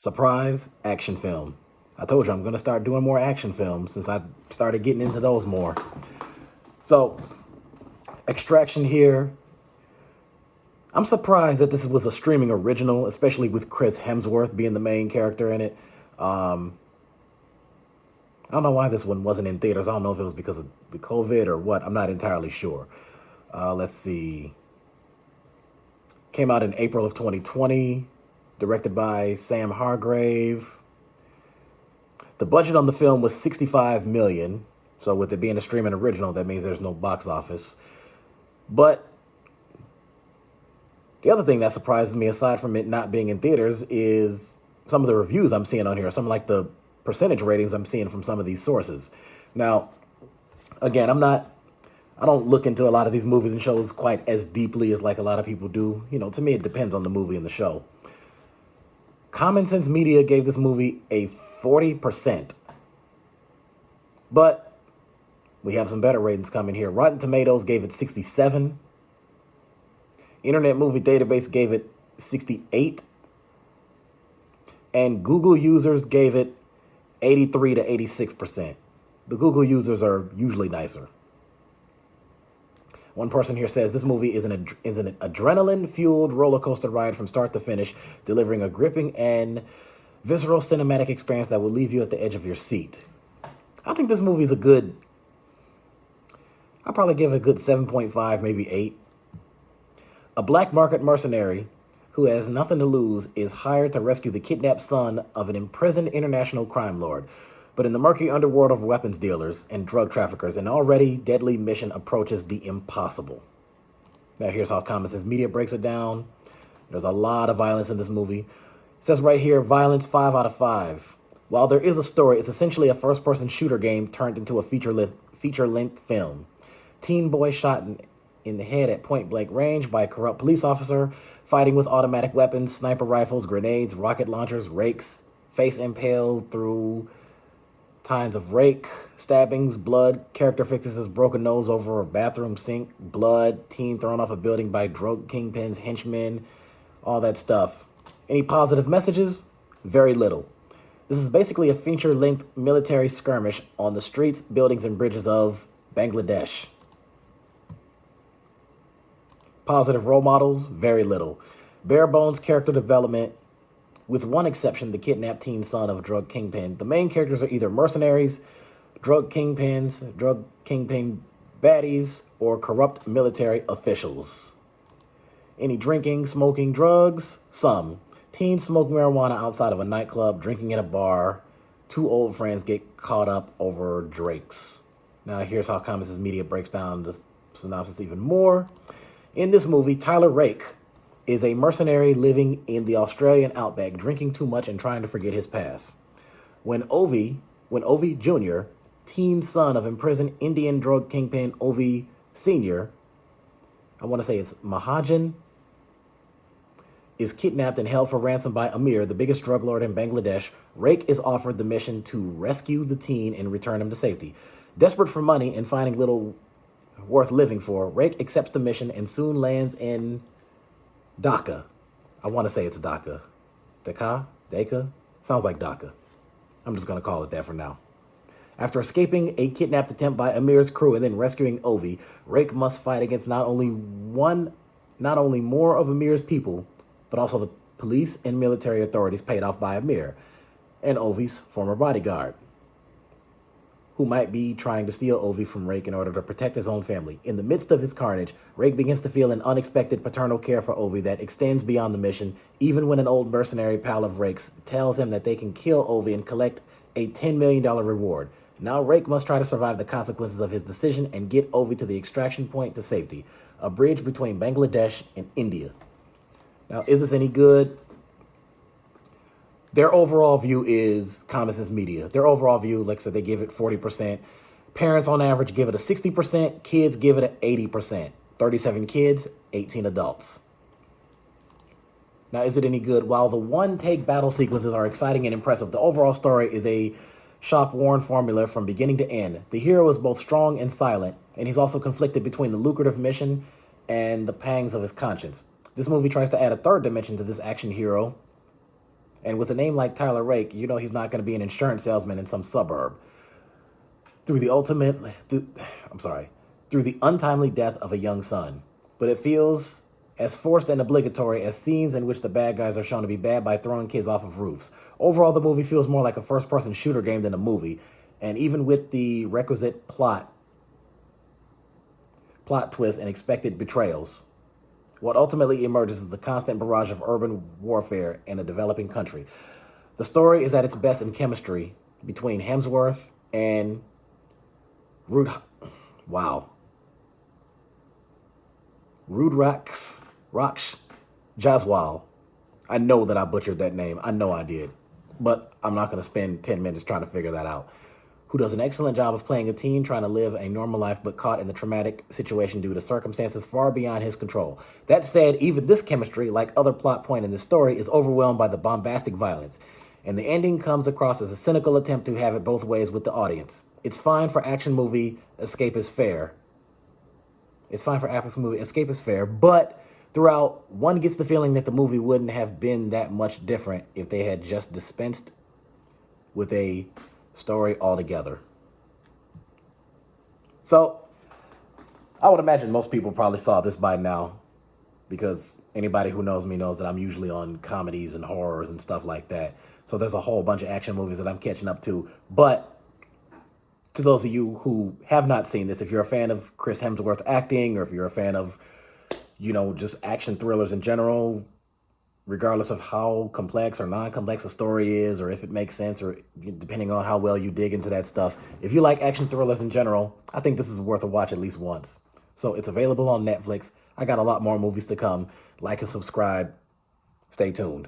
Surprise action film. I told you I'm going to start doing more action films since I started getting into those more. So, Extraction here. I'm surprised that this was a streaming original, especially with Chris Hemsworth being the main character in it. I don't know why this one wasn't in theaters. I don't know if it was because of the COVID or what. I'm not entirely sure. Let's see. Came out in April of 2020. Directed by Sam Hargrave. The budget on the film was $65 million. So with it being a streaming original, that means there's no box office. But the other thing that surprises me, aside from it not being in theaters, is some of the reviews I'm seeing on here. Some like the percentage ratings I'm seeing from some of these sources. Now, again, I don't look into a lot of these movies and shows quite as deeply as like a lot of people do. You know, to me, it depends on the movie and the show. Common Sense Media gave this movie a 40%. But we have some better ratings coming here. Rotten Tomatoes gave it 67. Internet Movie Database gave it 68. And Google users gave it 83 to 86%. The Google users are usually nicer. One person here says this movie is an adrenaline-fueled roller coaster ride from start to finish, delivering a gripping and visceral cinematic experience that will leave you at the edge of your seat. I think this movie is I'll probably give it a good 7.5, maybe 8. A black market mercenary who has nothing to lose is hired to rescue the kidnapped son of an imprisoned international crime lord. But in the murky underworld of weapons dealers and drug traffickers, an already deadly mission approaches the impossible. Now here's how Common Sense Media breaks it down. There's a lot of violence in this movie. It says right here, violence 5 out of 5. While there is a story, it's essentially a first-person shooter game turned into a feature-length film. Teen boy shot in the head at point-blank range by a corrupt police officer, fighting with automatic weapons, sniper rifles, grenades, rocket launchers, rakes, face impaled through tines of rake, stabbings, blood, character fixes his broken nose over a bathroom sink, blood, teen thrown off a building by drug kingpins, henchmen, all that stuff. Any positive messages? Very little. This is basically a feature-length military skirmish on the streets, buildings, and bridges of Bangladesh. Positive role models? Very little. Bare bones character development, with one exception, the kidnapped teen son of a drug kingpin. The main characters are either mercenaries, drug kingpin baddies, or corrupt military officials. Any drinking, smoking, drugs? Some. Teens smoke marijuana outside of a nightclub, drinking in a bar. Two old friends get caught up over drakes. Now here's how Common Sense Media breaks down the synopsis even more. In this movie, Tyler Rake is a mercenary living in the Australian outback, drinking too much and trying to forget his past. When Ovi Jr., teen son of imprisoned Indian drug kingpin Ovi Sr., I want to say it's Mahajan, is kidnapped and held for ransom by Amir, the biggest drug lord in Bangladesh, Rake is offered the mission to rescue the teen and return him to safety. Desperate for money and finding little worth living for, Rake accepts the mission and soon lands in Dhaka. I want to say it's Dhaka. Dhaka? Sounds like Dhaka. I'm just going to call it that for now. After escaping a kidnapped attempt by Amir's crew and then rescuing Ovi, Rake must fight against not only more of Amir's people, but also the police and military authorities paid off by Amir and Ovi's former bodyguard, who might be trying to steal Ovi from Rake in order to protect his own family. In the midst of his carnage, Rake begins to feel an unexpected paternal care for Ovi that extends beyond the mission, even when an old mercenary pal of Rake's tells him that they can kill Ovi and collect a $10 million reward. Now Rake must try to survive the consequences of his decision and get Ovi to the extraction point to safety, a bridge between Bangladesh and India. Now, is this any good? Their overall view is Common Sense Media. Their overall view, like I said, they give it 40%. Parents on average give it a 60%. Kids give it an 80%. 37 kids, 18 adults. Now, is it any good? While the one-take battle sequences are exciting and impressive, the overall story is a shop-worn formula from beginning to end. The hero is both strong and silent, and he's also conflicted between the lucrative mission and the pangs of his conscience. This movie tries to add a third dimension to this action hero, And with a name like Tyler Rake, you know he's not going to be an insurance salesman in some suburb. Through the untimely death of a young son. But it feels as forced and obligatory as scenes in which the bad guys are shown to be bad by throwing kids off of roofs. Overall, the movie feels more like a first-person shooter game than a movie, and even with the requisite plot twists and expected betrayals, what ultimately emerges is the constant barrage of urban warfare in a developing country. The story is at its best in chemistry between Hemsworth and Rudraksh Jaiswal. I know that I butchered that name. I know I did. But I'm not going to spend 10 minutes trying to figure that out. Who does an excellent job of playing a teen trying to live a normal life but caught in the traumatic situation due to circumstances far beyond his control. That said, even this chemistry, like other plot point in this story, is overwhelmed by the bombastic violence. And the ending comes across as a cynical attempt to have it both ways with the audience. It's fine for action movie escapist fare. But throughout, one gets the feeling that the movie wouldn't have been that much different if they had just dispensed with a story altogether. So, I would imagine most people probably saw this by now, because anybody who knows me knows that I'm usually on comedies and horrors and stuff like that. So there's a whole bunch of action movies that I'm catching up to. But to those of you who have not seen this, if you're a fan of Chris Hemsworth acting, or if you're a fan of, just action thrillers in general, regardless of how complex or non-complex a story is, or if it makes sense, or depending on how well you dig into that stuff, if you like action thrillers in general, I think this is worth a watch at least once. So it's available on Netflix. I got a lot more movies to come. Like and subscribe. Stay tuned.